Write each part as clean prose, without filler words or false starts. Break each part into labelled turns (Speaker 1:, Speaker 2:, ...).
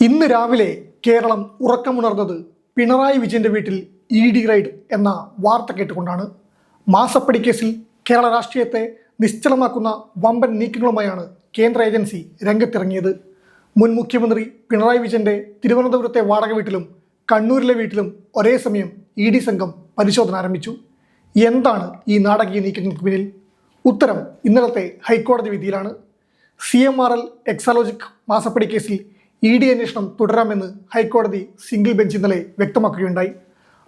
Speaker 1: ഇന്ന് രാവിലെ കേരളം ഉറക്കമുണർന്നത് പിണറായി വിജയന്റെ വീട്ടിൽ ഇ.ഡി. റെയ്ഡ് എന്ന വാർത്ത കേട്ടുകൊണ്ടാണ്. മാസപ്പടി കേസിൽ കേരള രാഷ്ട്രീയത്തെ നിശ്ചലമാക്കുന്ന വമ്പൻ നീക്കങ്ങളുമായാണ് കേന്ദ്ര ഏജൻസി രംഗത്തിറങ്ങിയത്. മുൻ മുഖ്യമന്ത്രി പിണറായി വിജയന്റെ തിരുവനന്തപുരത്തെ വാടക വീട്ടിലും കണ്ണൂരിലെ വീട്ടിലും ഒരേ സമയം ഇ.ഡി. സംഘം പരിശോധന ആരംഭിച്ചു. എന്താണ് ഈ നാടകീയ നീക്കങ്ങൾക്ക് പിന്നിൽ? ഉത്തരം ഇന്നലത്തെ ഹൈക്കോടതി വിധിയിലാണ്. CMRL എക്സാലോജിക് മാസപ്പടി കേസിൽ ഇ.ഡി. അന്വേഷണം തുടരാമെന്ന് ഹൈക്കോടതി സിംഗിൾ ബെഞ്ച് ഇന്നലെ വ്യക്തമാക്കുകയുണ്ടായി.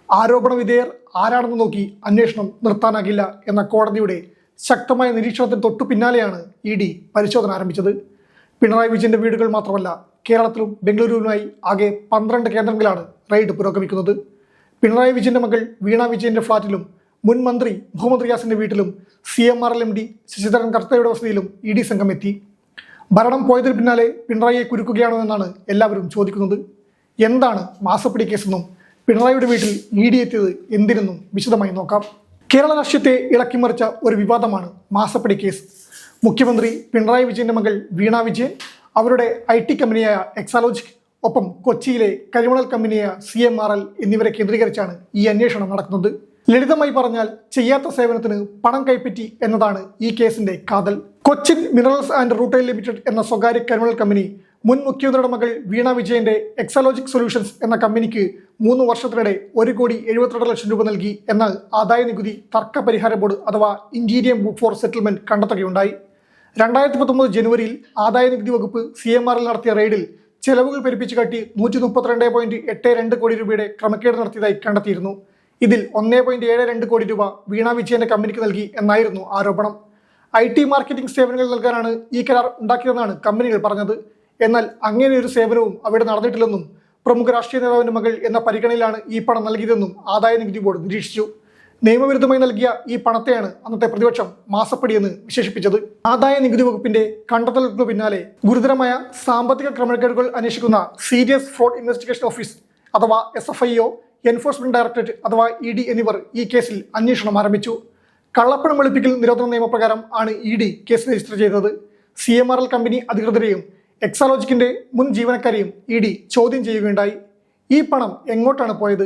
Speaker 1: ആരോപണ വിധേയർ ആരാണെന്ന് നോക്കി അന്വേഷണം നിർത്താനാകില്ല എന്ന കോടതിയുടെ ശക്തമായ നിരീക്ഷണത്തിന് തൊട്ടു പിന്നാലെയാണ് ഇ.ഡി. പരിശോധന ആരംഭിച്ചത്. പിണറായി വിജയന്റെ വീടുകൾ മാത്രമല്ല, കേരളത്തിലും ബംഗളൂരുവിനുമായി ആകെ 12 കേന്ദ്രങ്ങളിലാണ് റെയ്ഡ് പുരോഗമിക്കുന്നത്. പിണറായി വിജയന്റെ മകൾ വീണ വിജയന്റെ ഫ്ളാറ്റിലും മുൻ മന്ത്രി മുഹമ്മദ് റിയാസിന്റെ വീട്ടിലും CMRL MD ശശിധരൻ കർത്തയുടെ വസതിയിലും ഇ.ഡി. സംഘം എത്തി. ഭരണം പോയതിന് പിന്നാലെ പിണറായിയെ കുരുക്കുകയാണോ എന്നാണ് എല്ലാവരും ചോദിക്കുന്നത്. എന്താണ് മാസപ്പടി കേസെന്നും പിണറായിയുടെ വീട്ടിൽ ഇ.ഡി. എത്തിയത് എന്തിനെന്നും വിശദമായി നോക്കാം. കേരള രാഷ്ട്രീയത്തെ ഇളക്കിമറിച്ച ഒരു വിവാദമാണ് മാസപ്പടി കേസ്. മുഖ്യമന്ത്രി പിണറായി വിജയന്റെ മകൾ വീണ വിജയൻ, അവരുടെ IT കമ്പനിയായ എക്സാലോജിക്, ഒപ്പം കൊച്ചിയിലെ കരിമണൽ കമ്പനിയായ CMRL എന്നിവരെ കേന്ദ്രീകരിച്ചാണ് ഈ അന്വേഷണം നടക്കുന്നത്. ലളിതമായി പറഞ്ഞാൽ, ചെയ്യാത്ത സേവനത്തിന് പണം കൈപ്പറ്റി എന്നതാണ് ഈ കേസിന്റെ കാതൽ. Cochin minerals and rutile limited എന്ന സ്വകാര്യ കരിമണൽ കമ്പനി മുൻ മുഖ്യമന്ത്രിയുടെ മകൾ വീണ വിജയന്റെ എക്സാലോജിക് സൊല്യൂഷൻസ് എന്ന കമ്പനിക്ക് 3 വർഷത്തിനിടെ 1,72 ലക്ഷം രൂപ നൽകി എന്ന് ആദായ നികുതി തർക്ക പരിഹാര ബോർഡ് അഥവാ ഇന്റീരിയം ബുക്ക് ഫോർ സെറ്റിൽമെന്റ് കണ്ടെത്തുകയുണ്ടായി. 2019 ജനുവരിയിൽ ആദായ നികുതി വകുപ്പ് CMRL നടത്തിയ റെയ്ഡിൽ ചെലവുകൾ പെരുപ്പിച്ചു കാട്ടി 132.82 കോടി രൂപയുടെ ക്രമക്കേട് നടത്തിയതായി കണ്ടെത്തിയിരുന്നു. ഇതിൽ 1.72 കോടി രൂപ വീണ വിജയന്റെ കമ്പനിക്ക് നൽകി എന്നായിരുന്നു ആരോപണം. IT മാർക്കറ്റിംഗ് സേവനങ്ങൾ നൽകാനാണ് ഈ കരാർ ഉണ്ടാക്കിയതെന്നാണ് കമ്പനികൾ പറഞ്ഞത്. എന്നാൽ അങ്ങനെ ഒരു സേവനവും അവിടെ നടന്നിട്ടില്ലെന്നും പ്രമുഖ രാഷ്ട്രീയ നേതാവിന്റെ മകൾ എന്ന പരിഗണനയിലാണ് ഈ പണം നൽകിയതെന്നും ആദായ നികുതി ബോർഡ് നിരീക്ഷിച്ചു. നിയമവിരുദ്ധമായി നൽകിയ ഈ പണത്തെയാണ് അന്നത്തെ പ്രതിപക്ഷം മാസപ്പടി എന്ന് വിശേഷിപ്പിച്ചത്. ആദായ നികുതി വകുപ്പിന്റെ കണ്ടെത്തലുകൾക്ക് പിന്നാലെ ഗുരുതരമായ സാമ്പത്തിക ക്രമക്കേടുകൾ അന്വേഷിക്കുന്ന സീരിയസ് ഫ്രോഡ് ഇൻവെസ്റ്റിഗേഷൻ ഓഫീസ് അഥവാ SFIO, എൻഫോഴ്സ്മെന്റ് ഡയറക്ടറേറ്റ് അഥവാ ED എന്നിവർ ഈ കേസിൽ അന്വേഷണം ആരംഭിച്ചു. കള്ളപ്പണം വെളുപ്പിക്കൽ നിരോധന നിയമപ്രകാരം ആണ് ED കേസ് രജിസ്റ്റർ ചെയ്തത്. CMRL കമ്പനി അധികൃതരെയും എക്സാലോജിക്കിന്റെ മുൻ ജീവനക്കാരെയും ED ചോദ്യം ചെയ്യുകയുണ്ടായി. ഈ പണം എങ്ങോട്ടാണ് പോയത്?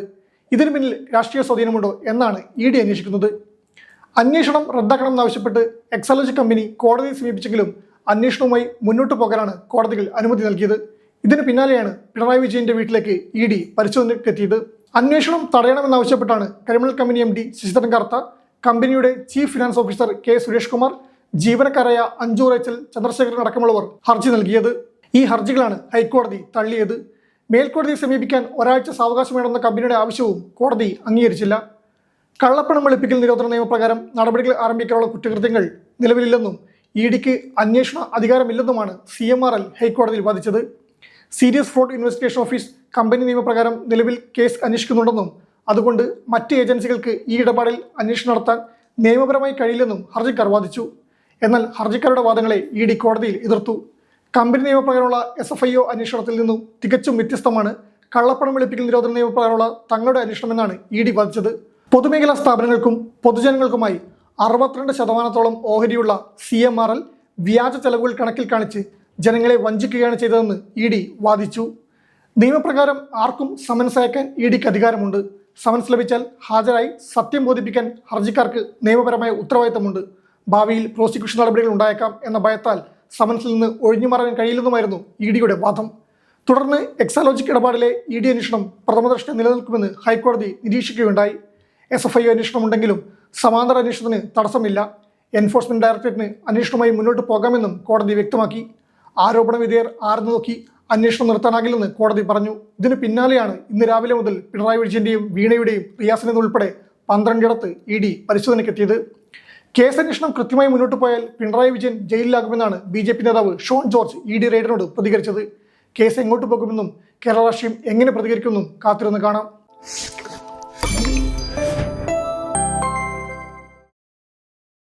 Speaker 1: ഇതിനു പിന്നിൽ രാഷ്ട്രീയ സ്വാധീനമുണ്ടോ എന്നാണ് ED അന്വേഷിക്കുന്നത്. അന്വേഷണം റദ്ദാക്കണമെന്നാവശ്യപ്പെട്ട് എക്സാലോജിക് കമ്പനി കോടതിയെ സമീപിച്ചെങ്കിലും അന്വേഷണവുമായി മുന്നോട്ട് പോകാനാണ് കോടതികൾ അനുമതി നൽകിയത്. ഇതിന് പിന്നാലെയാണ് പിണറായി വിജയന്റെ വീട്ടിലേക്ക് ED പരിശോധനയ്ക്കെത്തിയത്. അന്വേഷണം തടയണമെന്നാവശ്യപ്പെട്ടാണ് കരിമണൽ കമ്പനി MD ശശിധരൻ കർത്ത, കമ്പനിയുടെ chief finance officer K Suresh Kumar, ജീവനക്കാരായ അഞ്ജു റേച്ചൽ, ചന്ദ്രശേഖരൻ അടക്കമുള്ളവർ ഹർജി നൽകിയത്. ഈ ഹർജികളാണ് ഹൈക്കോടതി തള്ളിയത്. മേൽക്കോടതിയെ സമീപിക്കാൻ ഒരാഴ്ച സാവകാശം വേണമെന്ന കമ്പനിയുടെ ആവശ്യവും കോടതി അംഗീകരിച്ചില്ല. കള്ളപ്പണം വെളുപ്പിക്കൽ നിരോധന നിയമപ്രകാരം നടപടികൾ ആരംഭിക്കാനുള്ള കുറ്റകൃത്യങ്ങൾ നിലവിലില്ലെന്നും EDക്ക് അന്വേഷണ അധികാരമില്ലെന്നുമാണ് CMRL ഹൈക്കോടതിയിൽ വാദിച്ചത്. Serious fraud investigation office company നിയമപ്രകാരം നിലവിൽ കേസ് അന്വേഷിക്കുന്നുണ്ടെന്നും അതുകൊണ്ട് മറ്റ് ഏജൻസികൾക്ക് ഈ ഇടപാടിൽ അന്വേഷണം നടത്താൻ നിയമപരമായി കഴിയില്ലെന്നും ഹർജിക്കാർ വാദിച്ചു. എന്നാൽ ഹർജിക്കാരുടെ വാദങ്ങളെ ED കോടതിയിൽ എതിർത്തു. കമ്പനി നിയമപ്രകാരമുള്ള SFIO അന്വേഷണത്തിൽ നിന്നും തികച്ചും വ്യത്യസ്തമാണ് കള്ളപ്പണം വെളുപ്പിക്കൽ നിരോധന നിയമപ്രകാരമുള്ള തങ്ങളുടെ അന്വേഷണമെന്നാണ് ED വാദിച്ചത്. പൊതുമേഖലാ സ്ഥാപനങ്ങൾക്കും പൊതുജനങ്ങൾക്കുമായി 62% ഓഹരിയുള്ള CMRL വ്യാജ ചെലവുകൾ കണക്കിൽ കാണിച്ച് ജനങ്ങളെ വഞ്ചിക്കുകയാണ് ചെയ്തതെന്ന് ED വാദിച്ചു. നിയമപ്രകാരം ആർക്കും സമൻസ് അയക്കാൻ EDക്ക് അധികാരമുണ്ട്. സമൻസ് ലഭിച്ചാൽ ഹാജരായി സത്യം ബോധിപ്പിക്കാൻ ഹർജിക്കാർക്ക് നിയമപരമായ ഉത്തരവാദിത്തമുണ്ട്. ഭാവിയിൽ പ്രോസിക്യൂഷൻ നടപടികൾ ഉണ്ടായേക്കാം എന്ന ഭയത്താൽ സമൻസിൽ നിന്ന് ഒഴിഞ്ഞു മാറാൻ കഴിയില്ലെന്നുമായിരുന്നു EDയുടെ വാദം. തുടർന്ന് എക്സാലോജിക് ഇടപാടിലെ ED അന്വേഷണം പ്രഥമദൃഷ്ട്യാ നിലനിൽക്കുമെന്ന് ഹൈക്കോടതി നിരീക്ഷിക്കുകയുണ്ടായി. SFIO അന്വേഷണം ഉണ്ടെങ്കിലും സമാന്തര അന്വേഷണത്തിന് തടസ്സമില്ല. എൻഫോഴ്സ്മെന്റ് ഡയറക്ടറേറ്റിന് അന്വേഷണവുമായി മുന്നോട്ട് പോകാമെന്നും കോടതി വ്യക്തമാക്കി. ആരോപണ വിധേയർ ആരെന്ന് നോക്കി അന്വേഷണം നിർത്താനാകില്ലെന്ന് കോടതി പറഞ്ഞു. ഇതിന് പിന്നാലെയാണ് ഇന്ന് രാവിലെ മുതൽ പിണറായി വിജയന്റെയും വീണയുടെയും റിയാസിനെയും ഉൾപ്പെടെ 12 ED പരിശോധനയ്ക്കെത്തിയത്. കേസന്വേഷണം കൃത്യമായി മുന്നോട്ട് പോയാൽ പിണറായി വിജയൻ ജയിലിലാകുമെന്നാണ് BJP നേതാവ് ഷോൺ ജോർജ് ED റെയ്ഡിനോട് പ്രതികരിച്ചത്. കേസ് എങ്ങോട്ട് പോകുമെന്നും കേരള രാഷ്ട്രീയം എങ്ങനെ പ്രതികരിക്കുമെന്നും കാത്തിരുന്ന് കാണാം.